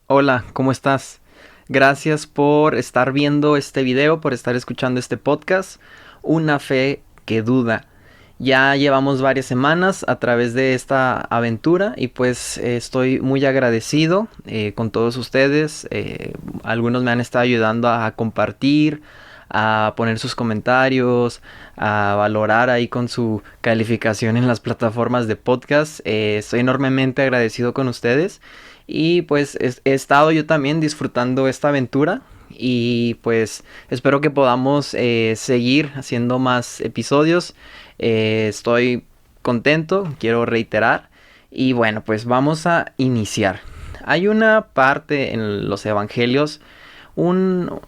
Hola, ¿cómo estás? Gracias por estar viendo este video, por estar escuchando este podcast. Una fe que duda. Ya llevamos varias semanas a través de esta aventura y pues estoy muy agradecido con todos ustedes. Algunos me han estado ayudando a compartir, a poner sus comentarios, a valorar ahí con su calificación en las plataformas de podcast. Estoy enormemente agradecido con ustedes y pues he estado yo también disfrutando esta aventura y pues espero que podamos seguir haciendo más episodios. Estoy contento, quiero reiterar. Y bueno, pues vamos a iniciar. Hay una parte en los evangelios, un,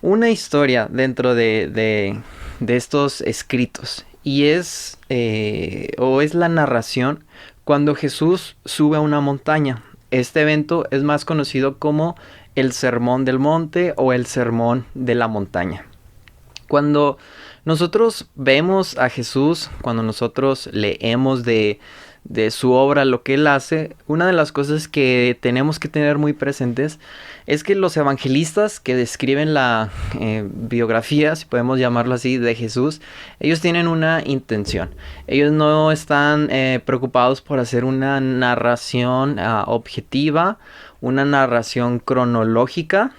una historia dentro de estos escritos. Y es la narración cuando Jesús sube a una montaña. Este evento es más conocido como el Sermón del Monte o el Sermón de la Montaña. Cuando nosotros vemos a Jesús, cuando nosotros leemos de su obra, lo que él hace, una de las cosas que tenemos que tener muy presentes es que los evangelistas que describen la biografía, si podemos llamarlo así, de Jesús, ellos tienen una intención. Ellos no están preocupados por hacer una narración objetiva, una narración cronológica.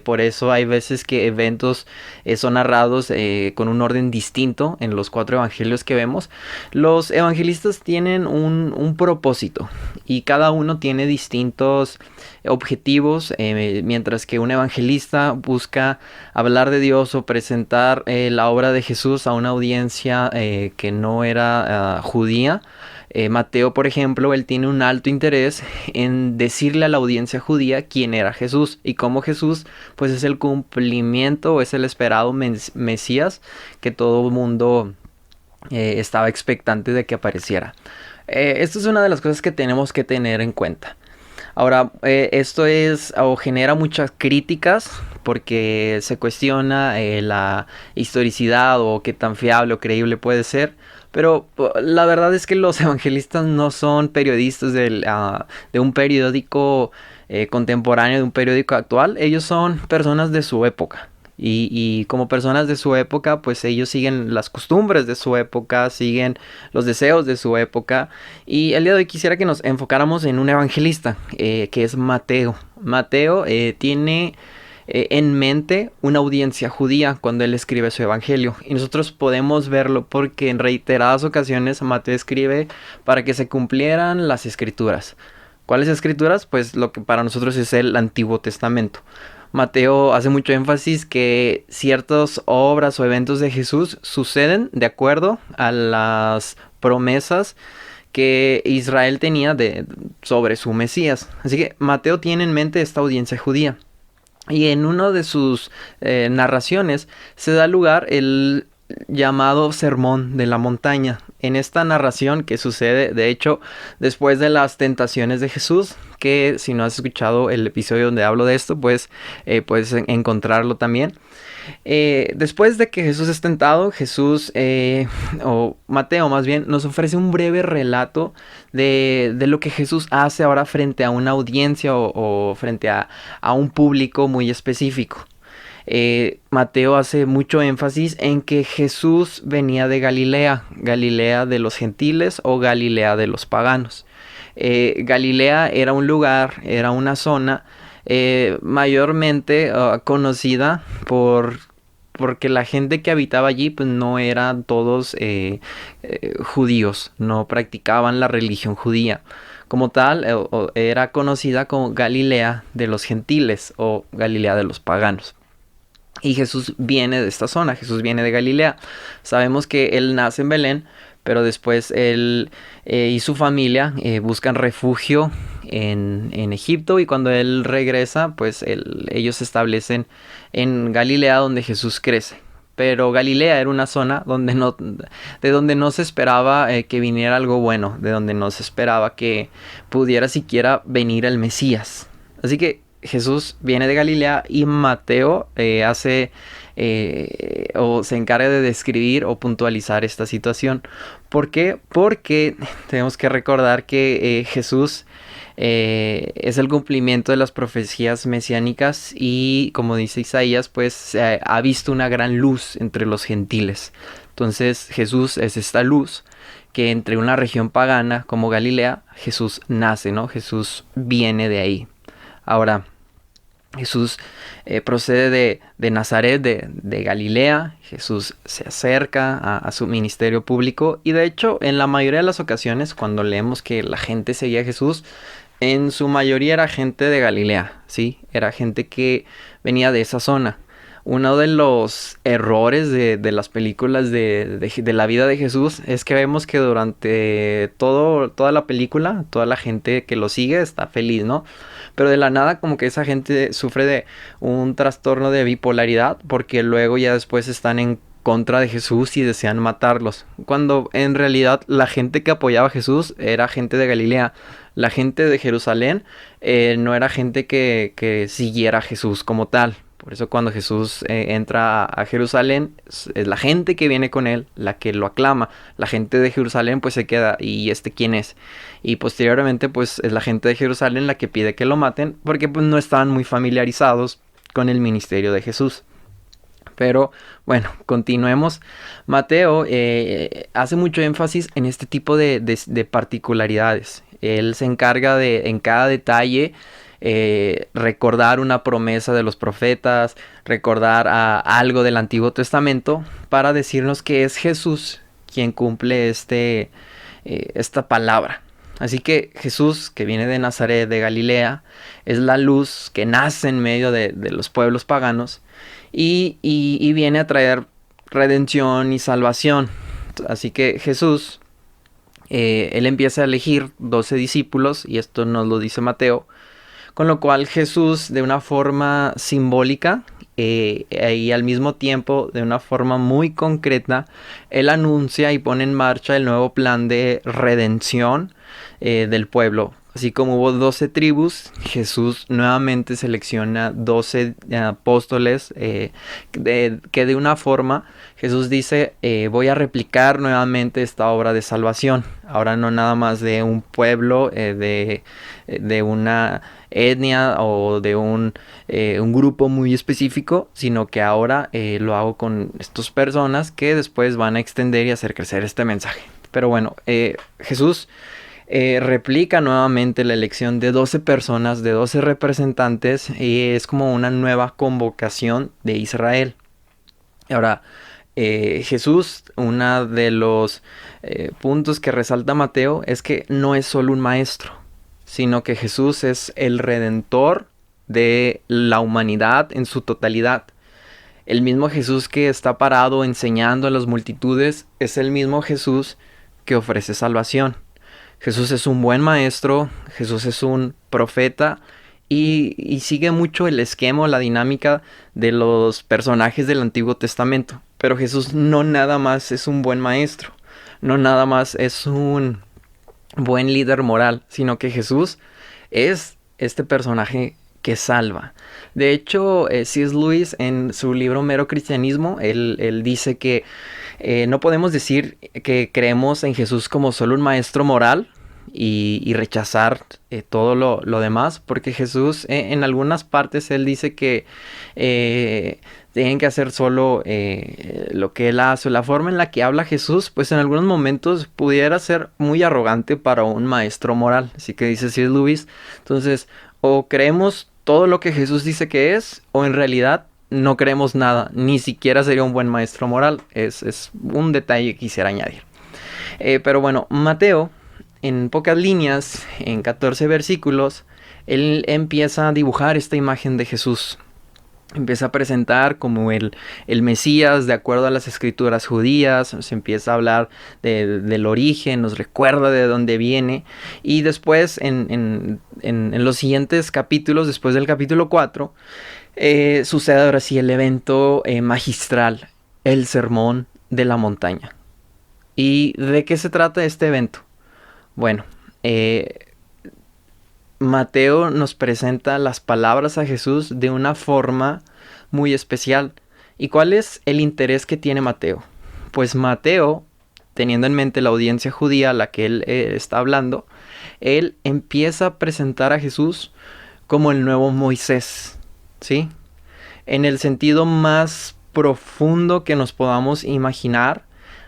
Por eso hay veces que eventos son narrados con un orden distinto en los 4 evangelios que vemos. Los evangelistas tienen un propósito y cada uno tiene distintos objetivos, mientras que un evangelista busca hablar de Dios o presentar la obra de Jesús a una audiencia que no era judía. Mateo, por ejemplo, él tiene un alto interés en decirle a la audiencia judía quién era Jesús y cómo Jesús pues es el cumplimiento o es el esperado Mesías que todo el mundo estaba expectante de que apareciera. Esto es una de las cosas que tenemos que tener en cuenta. Ahora, esto es o genera muchas críticas porque se cuestiona la historicidad o qué tan fiable o creíble puede ser. Pero la verdad es que los evangelistas no son periodistas de un periódico contemporáneo, de un periódico actual. Ellos son personas de su época. Y como personas de su época, pues ellos siguen las costumbres de su época, siguen los deseos de su época. Y el día de hoy quisiera que nos enfocáramos en un evangelista, que es Mateo. Mateo tiene en mente una audiencia judía cuando él escribe su evangelio. Y nosotros podemos verlo porque en reiteradas ocasiones Mateo escribe para que se cumplieran las escrituras. ¿Cuáles escrituras? Pues lo que para nosotros es el Antiguo Testamento. Mateo hace mucho énfasis que ciertas obras o eventos de Jesús suceden de acuerdo a las promesas que Israel tenía sobre su Mesías. Así que Mateo tiene en mente esta audiencia judía. Y en una de sus narraciones se da lugar el llamado Sermón de la Montaña. En esta narración que sucede, de hecho, después de las tentaciones de Jesús, que si no has escuchado el episodio donde hablo de esto, pues puedes encontrarlo también. Después de que Jesús es tentado, o Mateo más bien, nos ofrece un breve relato de lo que Jesús hace ahora frente a una audiencia o frente a un público muy específico. Mateo hace mucho énfasis en que Jesús venía de Galilea, Galilea de los gentiles o Galilea de los paganos. Galilea era un lugar, era una zona mayormente conocida porque la gente que habitaba allí pues no eran todos judíos, no practicaban la religión judía. Como tal, era conocida como Galilea de los gentiles o Galilea de los paganos. Y Jesús viene de esta zona, Jesús viene de Galilea. Sabemos que él nace en Belén, pero después él y su familia buscan refugio en Egipto, y cuando él regresa, pues ellos se establecen en Galilea, donde Jesús crece. Pero Galilea era una zona de donde no se esperaba que viniera algo bueno, de donde no se esperaba que pudiera siquiera venir el Mesías. Así que Jesús viene de Galilea y Mateo o se encarga de describir o puntualizar esta situación. ¿Por qué? Porque tenemos que recordar que Jesús es el cumplimiento de las profecías mesiánicas y, como dice Isaías, pues se ha visto una gran luz entre los gentiles. Entonces Jesús es esta luz que entre una región pagana como Galilea, Jesús nace, ¿no? Jesús viene de ahí. Ahora, Jesús procede de Nazaret, de Galilea. Jesús se acerca a su ministerio público y de hecho en la mayoría de las ocasiones cuando leemos que la gente seguía a Jesús, en su mayoría era gente de Galilea, ¿sí? Era gente que venía de esa zona. Uno de los errores de las películas de la vida de Jesús es que vemos que durante toda la película, toda la gente que lo sigue está feliz, ¿no? Pero de la nada como que esa gente sufre de un trastorno de bipolaridad porque luego ya después están en contra de Jesús y desean matarlos. Cuando en realidad la gente que apoyaba a Jesús era gente de Galilea. La gente de Jerusalén no era gente que siguiera a Jesús como tal. Por eso cuando Jesús entra a Jerusalén, es la gente que viene con él la que lo aclama. La gente de Jerusalén pues se queda, ¿y este quién es? Y posteriormente pues es la gente de Jerusalén la que pide que lo maten porque pues no estaban muy familiarizados con el ministerio de Jesús. Pero bueno, continuemos. Mateo hace mucho énfasis en este tipo de particularidades. Él se encarga de en cada detalle recordar una promesa de los profetas, recordar algo del Antiguo Testamento para decirnos que es Jesús quien cumple esta palabra. Así que Jesús, que viene de Nazaret, de Galilea, es la luz que nace en medio de los pueblos paganos y viene a traer redención y salvación. Así que Jesús, él empieza a elegir 12 discípulos, y esto nos lo dice Mateo, con lo cual Jesús, de una forma simbólica y al mismo tiempo de una forma muy concreta, él anuncia y pone en marcha el nuevo plan de redención del pueblo. Así como hubo 12 tribus, Jesús nuevamente selecciona 12 apóstoles que de una forma Jesús dice, voy a replicar nuevamente esta obra de salvación. Ahora no nada más de un pueblo, de una etnia o de un grupo muy específico, sino que ahora lo hago con estas personas que después van a extender y hacer crecer este mensaje. Pero bueno, Jesús replica nuevamente la elección de 12 personas, de 12 representantes, y es como una nueva convocación de Israel. Ahora, Jesús, uno de los puntos que resalta Mateo es que no es solo un maestro, sino que Jesús es el redentor de la humanidad en su totalidad. El mismo Jesús que está parado enseñando a las multitudes es el mismo Jesús que ofrece salvación. Jesús es un buen maestro, Jesús es un profeta y sigue mucho el esquema o la dinámica de los personajes del Antiguo Testamento. Pero Jesús no nada más es un buen maestro, no nada más es un buen líder moral, sino que Jesús es este personaje que salva. De hecho, C.S. Lewis en su libro Mero Cristianismo, él dice que no podemos decir que creemos en Jesús como solo un maestro moral y rechazar todo lo demás, porque Jesús en algunas partes él dice que tienen que hacer solo lo que él hace. La forma en la que habla Jesús, pues en algunos momentos pudiera ser muy arrogante para un maestro moral. Así que dice C.S. Lewis, entonces o creemos todo lo que Jesús dice que es, o en realidad no creemos nada, ni siquiera sería un buen maestro moral. Es un detalle que quisiera añadir. Pero bueno, Mateo, en pocas líneas, en 14 versículos, él empieza a dibujar esta imagen de Jesús. Empieza a presentar como el Mesías de acuerdo a las escrituras judías. Se empieza a hablar del origen, nos recuerda de dónde viene. Y después, en los siguientes capítulos, después del capítulo 4, sucede ahora sí el evento magistral, el sermón de la montaña. ¿Y de qué se trata este evento? Bueno, Mateo nos presenta las palabras a Jesús de una forma muy especial. ¿Y cuál es el interés que tiene Mateo? Pues Mateo, teniendo en mente la audiencia judía a la que él está hablando, él empieza a presentar a Jesús como el nuevo Moisés, ¿sí? En el sentido más profundo que nos podamos imaginar,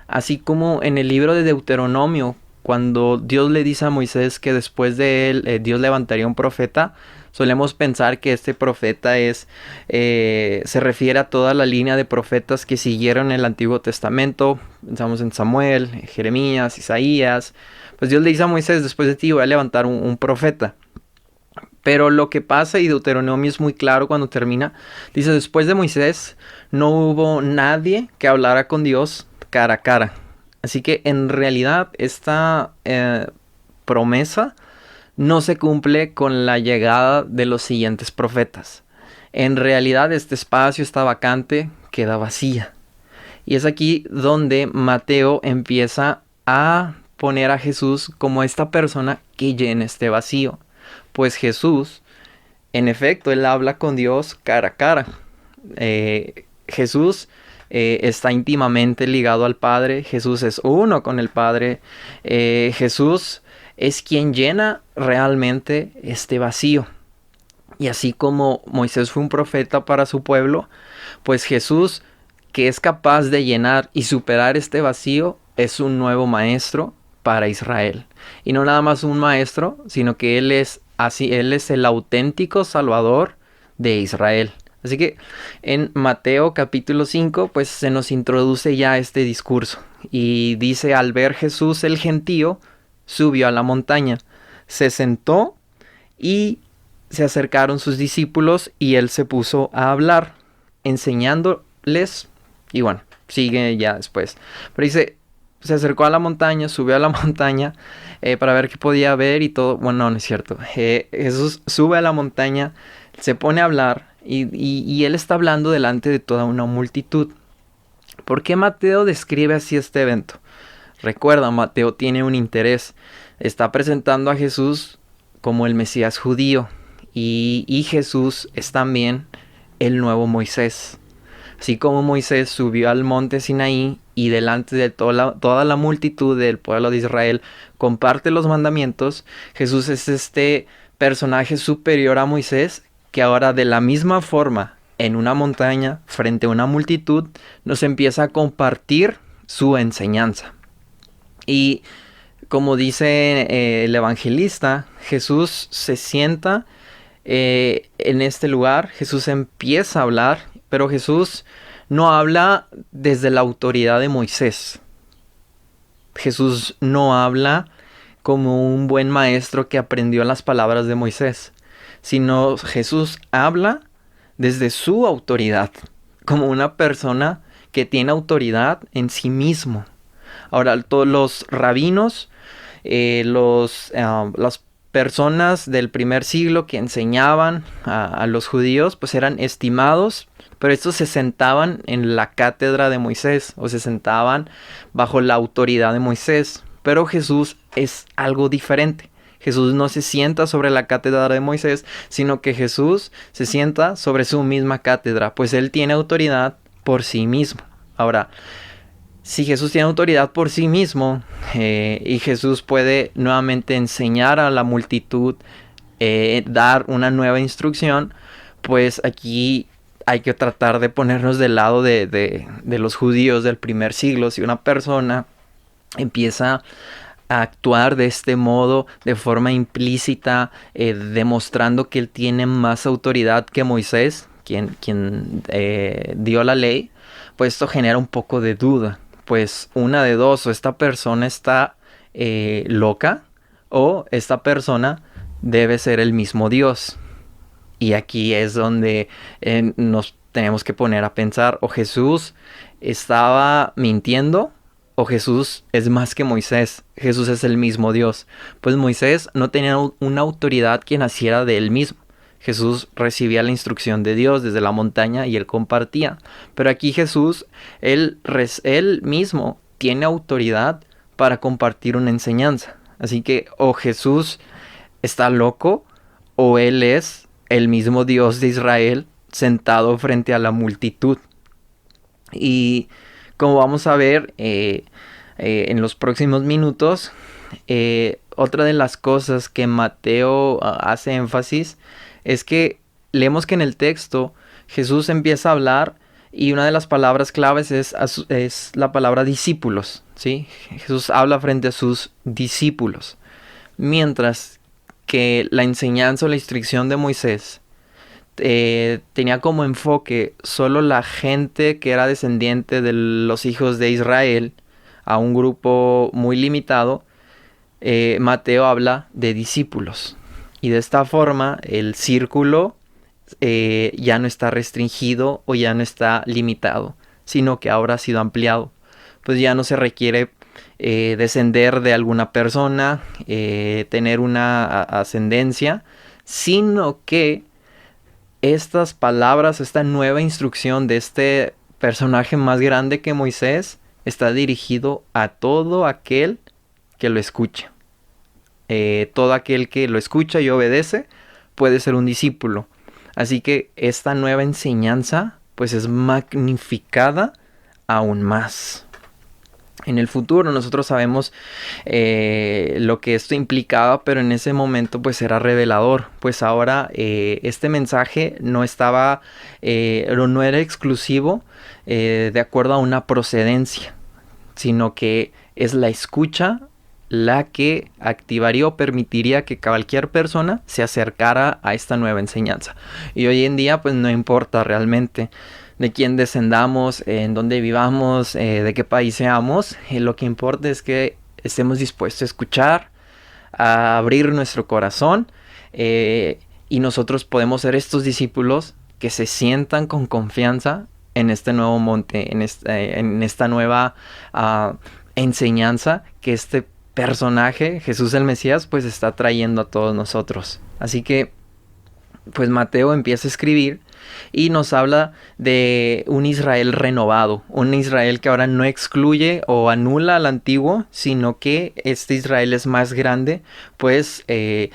así como en el libro de Deuteronomio, cuando Dios le dice a Moisés que después de él Dios levantaría un profeta, solemos pensar que este profeta se refiere a toda la línea de profetas que siguieron el Antiguo Testamento. Pensamos en Samuel, Jeremías, Isaías. Pues Dios le dice a Moisés, después de ti voy a levantar un profeta. Pero lo que pasa, y Deuteronomio es muy claro cuando termina, dice, después de Moisés no hubo nadie que hablara con Dios cara a cara. Así que en realidad esta promesa no se cumple con la llegada de los siguientes profetas. En realidad este espacio, esta vacante, queda vacía. Y es aquí donde Mateo empieza a poner a Jesús como esta persona que llena este vacío. Pues Jesús, en efecto, él habla con Dios cara a cara. Jesús está íntimamente ligado al Padre. Jesús es uno con el Padre. Jesús es quien llena realmente este vacío. Y así como Moisés fue un profeta para su pueblo, pues Jesús, que es capaz de llenar y superar este vacío, es un nuevo maestro para Israel. Y no nada más un maestro, sino que Él es el auténtico Salvador de Israel. Así que en Mateo capítulo 5, pues se nos introduce ya este discurso. Y dice, al ver Jesús el gentío, subió a la montaña, se sentó y se acercaron sus discípulos y él se puso a hablar, enseñándoles, y bueno, sigue ya después. Pero dice, se acercó a la montaña, subió a la montaña para ver qué podía ver y todo. Bueno, no es cierto. Jesús sube a la montaña, se pone a hablar y él está hablando delante de toda una multitud. ¿Por qué Mateo describe así este evento? Recuerda, Mateo tiene un interés. Está presentando a Jesús como el Mesías judío. Y Jesús es también el nuevo Moisés. Así como Moisés subió al monte Sinaí y delante de toda la multitud del pueblo de Israel comparte los mandamientos, Jesús es este personaje superior a Moisés que ahora de la misma forma en una montaña frente a una multitud nos empieza a compartir su enseñanza. Y como dice el evangelista, Jesús se sienta en este lugar, Jesús empieza a hablar, pero Jesús no habla desde la autoridad de Moisés. Jesús no habla como un buen maestro que aprendió las palabras de Moisés, sino Jesús habla desde su autoridad, como una persona que tiene autoridad en sí mismo. Ahora, todos los rabinos, las personas del primer siglo que enseñaban a los judíos, pues eran estimados, pero estos se sentaban en la cátedra de Moisés o se sentaban bajo la autoridad de Moisés. Pero Jesús es algo diferente. Jesús no se sienta sobre la cátedra de Moisés, sino que Jesús se sienta sobre su misma cátedra, pues él tiene autoridad por sí mismo. Ahora, si Jesús tiene autoridad por sí mismo y Jesús puede nuevamente enseñar a la multitud, dar una nueva instrucción, pues aquí hay que tratar de ponernos del lado de los judíos del primer siglo. Si una persona empieza a actuar de este modo, de forma implícita, demostrando que él tiene más autoridad que Moisés, quien dio la ley, pues esto genera un poco de duda. Pues una de dos, o esta persona está loca, o esta persona debe ser el mismo Dios. Y aquí es donde nos tenemos que poner a pensar, o Jesús estaba mintiendo, o Jesús es más que Moisés. Jesús es el mismo Dios. Pues Moisés no tenía una autoridad que naciera de él mismo. Jesús recibía la instrucción de Dios desde la montaña y él compartía. Pero aquí Jesús, él mismo tiene autoridad para compartir una enseñanza. Así que o Jesús está loco o él es el mismo Dios de Israel sentado frente a la multitud. Y como vamos a ver en los próximos minutos, otra de las cosas que Mateo hace énfasis es que leemos que en el texto Jesús empieza a hablar y una de las palabras claves es la palabra discípulos, ¿sí? Jesús habla frente a sus discípulos, mientras que la enseñanza o la instrucción de Moisés tenía como enfoque solo la gente que era descendiente de los hijos de Israel, a un grupo muy limitado. Mateo habla de discípulos. Y de esta forma el círculo ya no está restringido o ya no está limitado, sino que ahora ha sido ampliado. Pues ya no se requiere descender de alguna persona, tener una ascendencia, sino que estas palabras, esta nueva instrucción de este personaje más grande que Moisés, está dirigido a todo aquel que lo escucha. Todo aquel que lo escucha y obedece puede ser un discípulo. Así que esta nueva enseñanza pues es magnificada aún más. En el futuro nosotros sabemos lo que esto implicaba, pero en ese momento pues era revelador. Pues ahora este mensaje no estaba, no era exclusivo de acuerdo a una procedencia, sino que es la escucha la que activaría o permitiría que cualquier persona se acercara a esta nueva enseñanza. Y hoy en día pues no importa realmente de quién descendamos, en dónde vivamos, de qué país seamos. Lo que importa es que estemos dispuestos a escuchar, a abrir nuestro corazón, y nosotros podemos ser estos discípulos que se sientan con confianza en este nuevo monte, en esta nueva enseñanza que este personaje, Jesús el Mesías, pues está trayendo a todos nosotros. Así que pues Mateo empieza a escribir y nos habla de un Israel renovado, un Israel que ahora no excluye o anula al antiguo, sino que este Israel es más grande, pues el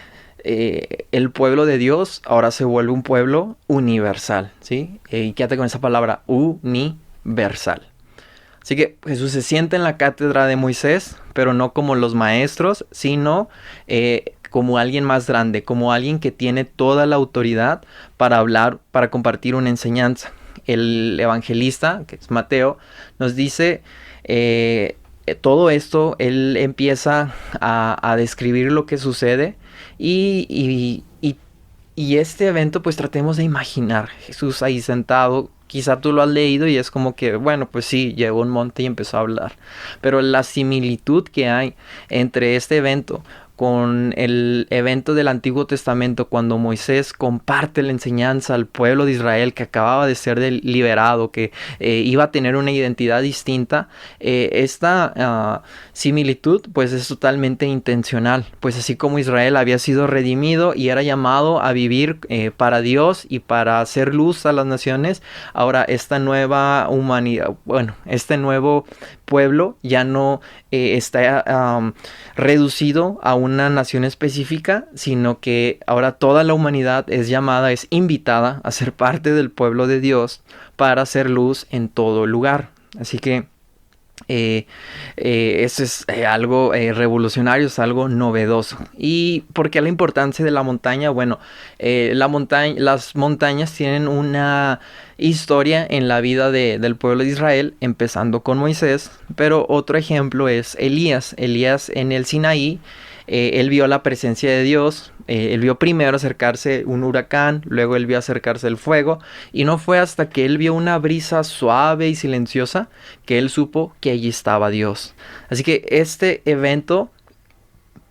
pueblo de Dios ahora se vuelve un pueblo universal, ¿sí? Y quédate con esa palabra, universal. Así que Jesús se sienta en la cátedra de Moisés, pero no como los maestros, sino como alguien más grande, como alguien que tiene toda la autoridad para hablar, para compartir una enseñanza. El evangelista, que es Mateo, nos dice todo esto. Él empieza a describir lo que sucede y este evento pues tratemos de imaginar Jesús ahí sentado. Quizá tú lo has leído y es como que, bueno, pues sí, llegó a un monte y empezó a hablar. Pero la similitud que hay entre este evento con el evento del Antiguo Testamento, cuando Moisés comparte la enseñanza al pueblo de Israel que acababa de ser liberado, que iba a tener una identidad distinta, esta similitud pues es totalmente intencional. Pues así como Israel había sido redimido y era llamado a vivir para Dios y para hacer luz a las naciones, ahora esta nueva humanidad, bueno, este nuevo pueblo ya no está reducido a una nación específica, sino que ahora toda la humanidad es llamada, es invitada a ser parte del pueblo de Dios para hacer luz en todo lugar. Así que eso es algo revolucionario, es algo novedoso. ¿Y por qué la importancia de la montaña? Bueno, las montañas tienen una historia en la vida del pueblo de Israel, empezando con Moisés, pero otro ejemplo es Elías. Elías en el Sinaí, él vio la presencia de Dios. Él vio primero acercarse un huracán, luego él vio acercarse el fuego, y no fue hasta que él vio una brisa suave y silenciosa que él supo que allí estaba Dios. Así que este evento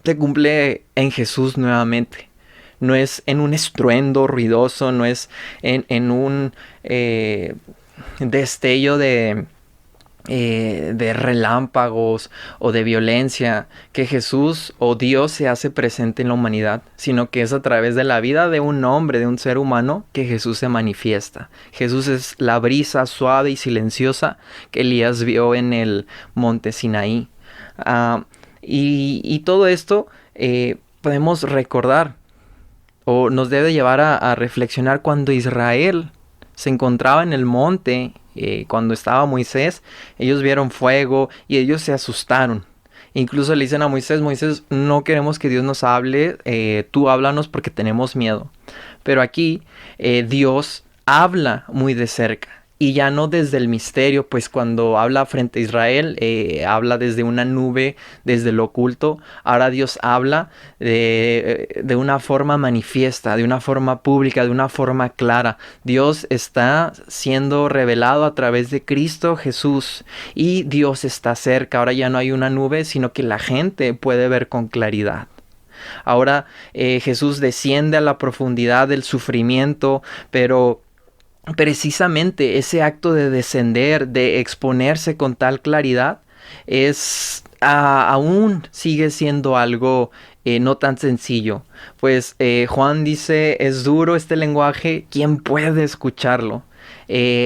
se cumple en Jesús nuevamente. No es en un estruendo ruidoso, no es en un destello de relámpagos o de violencia que Jesús o Dios se hace presente en la humanidad, sino que es a través de la vida de un hombre, de un ser humano, que Jesús se manifiesta. Jesús es la brisa suave y silenciosa que Elías vio en el monte Sinaí. Y todo esto podemos recordar o nos debe llevar a reflexionar cuando Israel se encontraba en el monte. Cuando estaba Moisés, ellos vieron fuego y ellos se asustaron. Incluso le dicen a Moisés, Moisés, no queremos que Dios nos hable, tú háblanos porque tenemos miedo. Pero aquí Dios habla muy de cerca. Y ya no desde el misterio, pues cuando habla frente a Israel, habla desde una nube, desde lo oculto. Ahora Dios habla de una forma manifiesta, de una forma pública, de una forma clara. Dios está siendo revelado a través de Cristo Jesús. Y Dios está cerca. Ahora ya no hay una nube, sino que la gente puede ver con claridad. Ahora Jesús desciende a la profundidad del sufrimiento, pero precisamente ese acto de descender, de exponerse con tal claridad, aún sigue siendo algo no tan sencillo. Pues Juan dice, es duro este lenguaje, ¿quién puede escucharlo?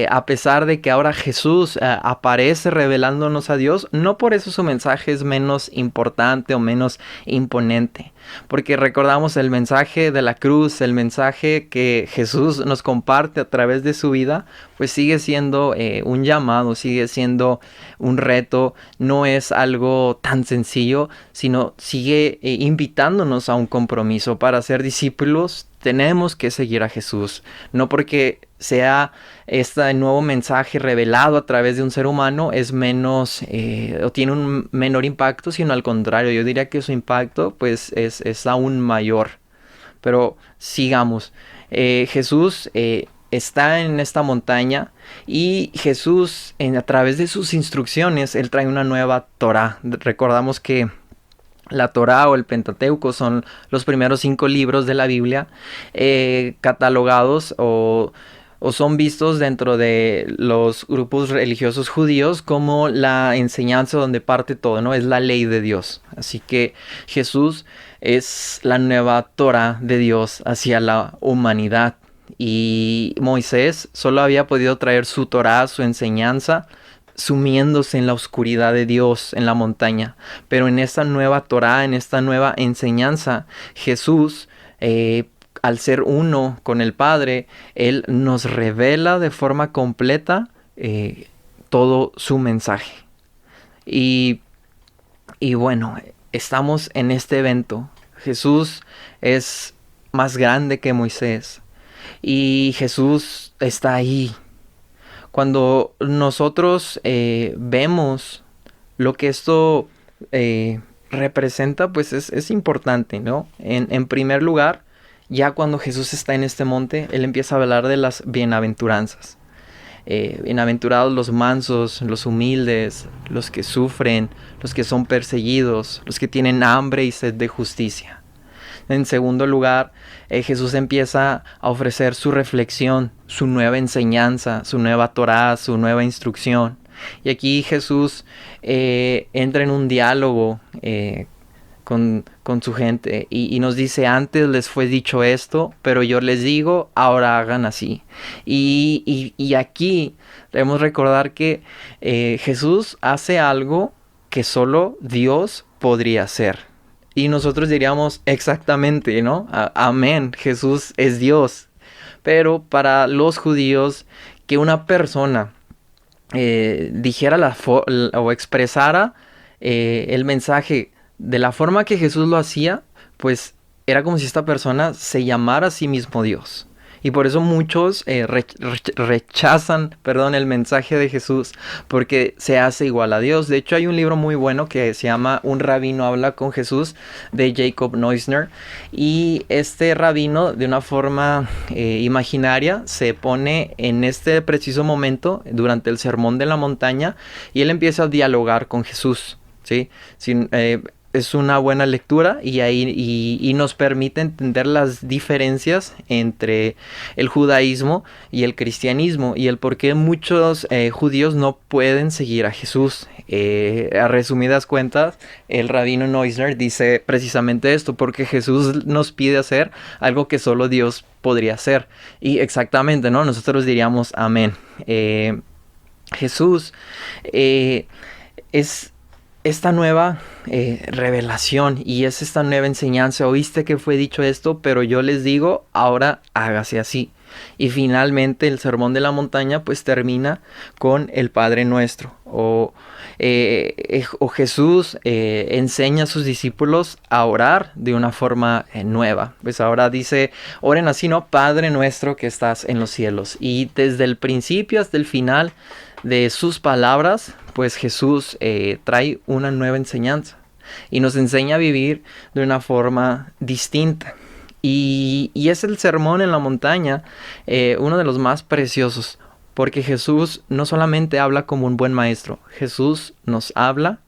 A pesar de que ahora Jesús aparece revelándonos a Dios, no por eso su mensaje es menos importante o menos imponente, porque recordamos el mensaje de la cruz, el mensaje que Jesús nos comparte a través de su vida, pues sigue siendo un llamado, sigue siendo un reto, no es algo tan sencillo, sino sigue invitándonos a un compromiso. Para ser discípulos tenemos que seguir a Jesús, no porque sea este nuevo mensaje revelado a través de un ser humano es menos o tiene un menor impacto, sino al contrario, yo diría que su impacto pues es aún mayor. Pero sigamos. Jesús está en esta montaña y Jesús a través de sus instrucciones él trae una nueva Torá. Recordamos que la Torá o el Pentateuco son los primeros 5 libros de la Biblia catalogados o son vistos dentro de los grupos religiosos judíos como la enseñanza donde parte todo, ¿no? Es la ley de Dios. Así que Jesús es la nueva Torá de Dios hacia la humanidad. Y Moisés solo había podido traer su Torá, su enseñanza, sumiéndose en la oscuridad de Dios en la montaña. Pero en esta nueva Torá, en esta nueva enseñanza, Jesús al ser uno con el Padre, Él nos revela de forma completa todo su mensaje. Y bueno, estamos en este evento. Jesús es más grande que Moisés. Y Jesús está ahí. Cuando nosotros vemos lo que esto representa, pues es importante, ¿no? En primer lugar, ya cuando Jesús está en este monte, Él empieza a hablar de las bienaventuranzas. Bienaventurados los mansos, los humildes, los que sufren, los que son perseguidos, los que tienen hambre y sed de justicia. En segundo lugar, Jesús empieza a ofrecer su reflexión, su nueva enseñanza, su nueva Torá, su nueva instrucción. Y aquí Jesús entra en un diálogo con su gente y nos dice, antes les fue dicho esto, pero yo les digo, ahora hagan así. Y aquí debemos recordar que Jesús hace algo que solo Dios podría hacer. Y nosotros diríamos exactamente, ¿no? Amén, Jesús es Dios. Pero para los judíos, que una persona dijera o expresara el mensaje de la forma que Jesús lo hacía, pues era como si esta persona se llamara a sí mismo Dios. Y por eso muchos rechazan, el mensaje de Jesús, porque se hace igual a Dios. De hecho, hay un libro muy bueno que se llama Un rabino habla con Jesús, de Jacob Neusner. Y este rabino, de una forma imaginaria, se pone en este preciso momento, durante el sermón de la montaña, y él empieza a dialogar con Jesús, ¿sí? Es una buena lectura y nos permite entender las diferencias entre el judaísmo y el cristianismo y el por qué muchos judíos no pueden seguir a Jesús. A resumidas cuentas, el rabino Neusner dice precisamente esto, porque Jesús nos pide hacer algo que solo Dios podría hacer. Y exactamente, ¿no? Nosotros diríamos amén. Jesús es esta nueva revelación y es esta nueva enseñanza. Oíste que fue dicho esto, pero yo les digo, ahora hágase así. Y finalmente el sermón de la montaña pues termina con el Padre Nuestro. O Jesús enseña a sus discípulos a orar de una forma nueva. Pues ahora dice, oren así, ¿no? Padre Nuestro que estás en los cielos. Y desde el principio hasta el final de sus palabras, pues Jesús trae una nueva enseñanza y nos enseña a vivir de una forma distinta. Y es el sermón en la montaña, uno de los más preciosos, porque Jesús no solamente habla como un buen maestro, Jesús nos habla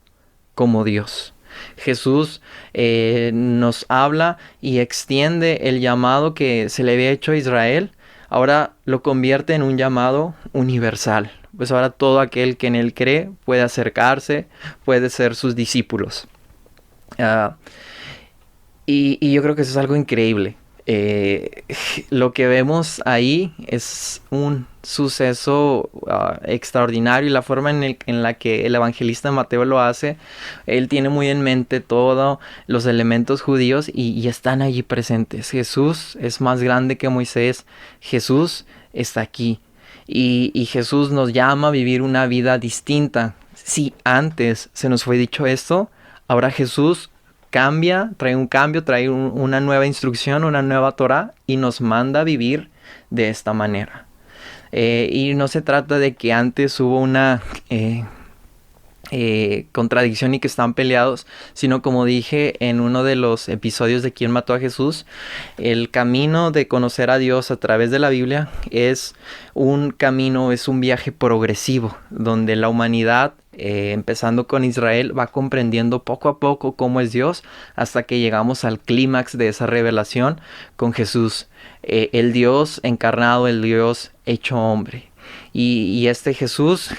como Dios. Jesús nos habla y extiende el llamado que se le había hecho a Israel, ahora lo convierte en un llamado universal. Pues ahora todo aquel que en él cree puede acercarse, puede ser sus discípulos. Y yo creo que eso es algo increíble. Lo que vemos ahí es un suceso extraordinario y la forma en la que el evangelista Mateo lo hace, él tiene muy en mente todos los elementos judíos y están allí presentes. Jesús es más grande que Moisés, Jesús está aquí y Jesús nos llama a vivir una vida distinta. Si antes se nos fue dicho esto, ahora Jesús trae un cambio, trae una nueva instrucción, una nueva Torá y nos manda a vivir de esta manera. Y no se trata de que antes hubo una contradicción y que están peleados, sino como dije en uno de los episodios de ¿Quién mató a Jesús? El camino de conocer a Dios a través de la Biblia es un camino, es un viaje progresivo, donde la humanidad, empezando con Israel, va comprendiendo poco a poco cómo es Dios, hasta que llegamos al clímax de esa revelación con Jesús, el Dios encarnado, el Dios hecho hombre. Y este Jesús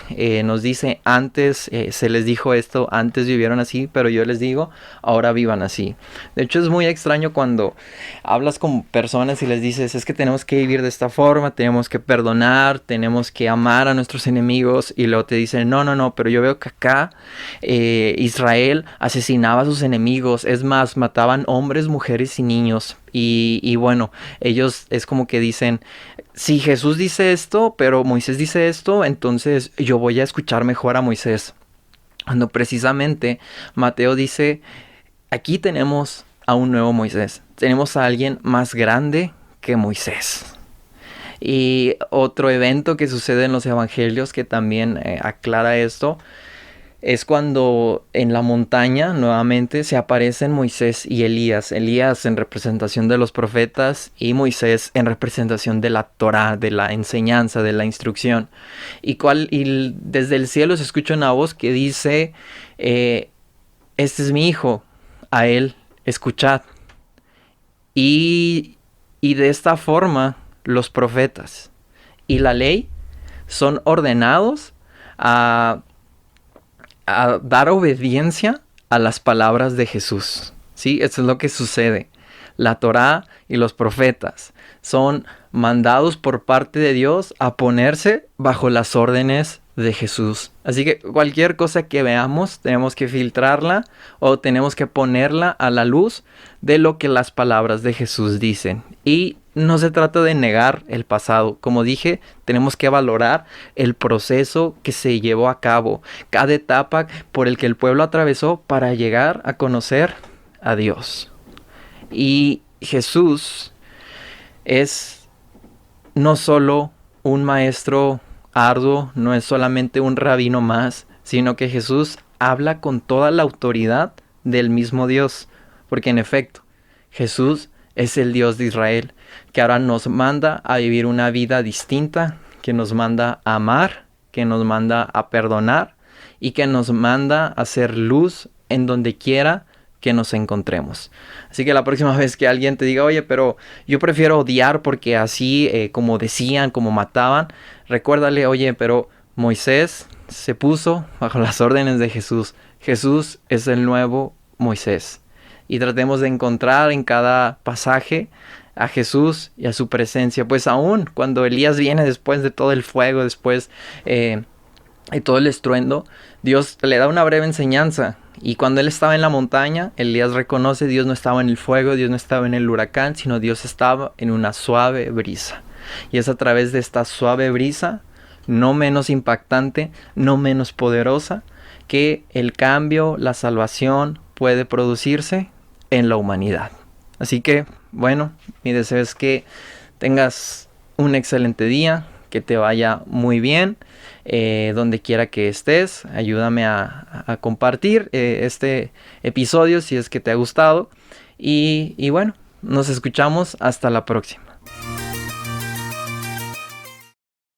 nos dice, antes se les dijo esto, antes vivieron así, pero yo les digo, ahora vivan así. De hecho es muy extraño cuando hablas con personas y les dices, es que tenemos que vivir de esta forma, tenemos que perdonar, tenemos que amar a nuestros enemigos, y luego te dicen, no, pero yo veo que acá Israel asesinaba a sus enemigos, es más, mataban hombres, mujeres y niños. Y bueno, ellos es como que dicen, si Jesús dice esto, pero Moisés dice esto, entonces yo voy a escuchar mejor a Moisés. Cuando precisamente Mateo dice, aquí tenemos a un nuevo Moisés, tenemos a alguien más grande que Moisés. Y otro evento que sucede en los evangelios que también aclara esto, es cuando en la montaña nuevamente se aparecen Moisés y Elías. Elías en representación de los profetas y Moisés en representación de la Torá, de la enseñanza, de la instrucción. Y desde el cielo se escucha una voz que dice, este es mi hijo, a él escuchad. Y de esta forma los profetas y la ley son ordenados a dar obediencia a las palabras de Jesús. ¿Sí? Eso es lo que sucede. La Torá y los profetas son mandados por parte de Dios a ponerse bajo las órdenes de Jesús. Así que cualquier cosa que veamos tenemos que filtrarla o tenemos que ponerla a la luz de lo que las palabras de Jesús dicen. Y no se trata de negar el pasado. Como dije, tenemos que valorar el proceso que se llevó a cabo, cada etapa por el que el pueblo atravesó para llegar a conocer a Dios. Y Jesús es no solo un maestro arduo, no es solamente un rabino más, sino que Jesús habla con toda la autoridad del mismo Dios, porque en efecto, Jesús es el Dios de Israel, que ahora nos manda a vivir una vida distinta, que nos manda a amar, que nos manda a perdonar y que nos manda a hacer luz en donde quiera que nos encontremos. Así que la próxima vez que alguien te diga, oye, pero yo prefiero odiar porque así como decían, como mataban, recuérdale, oye, pero Moisés se puso bajo las órdenes de Jesús. Jesús es el nuevo Moisés. Y tratemos de encontrar en cada pasaje a Jesús y a su presencia. Pues aún cuando Elías viene después de todo el fuego, después de todo el estruendo, Dios le da una breve enseñanza Y cuando él estaba en la montaña, Elías reconoce: Dios no estaba en el fuego, Dios no estaba en el huracán, sino Dios estaba en una suave brisa. Y es a través de esta suave brisa, no menos impactante, no menos poderosa, que el cambio, la salvación puede producirse en la humanidad. Así que, bueno, mi deseo es que tengas un excelente día, que te vaya muy bien, donde quiera que estés. Ayúdame a compartir este episodio si es que te ha gustado. Y bueno, nos escuchamos hasta la próxima.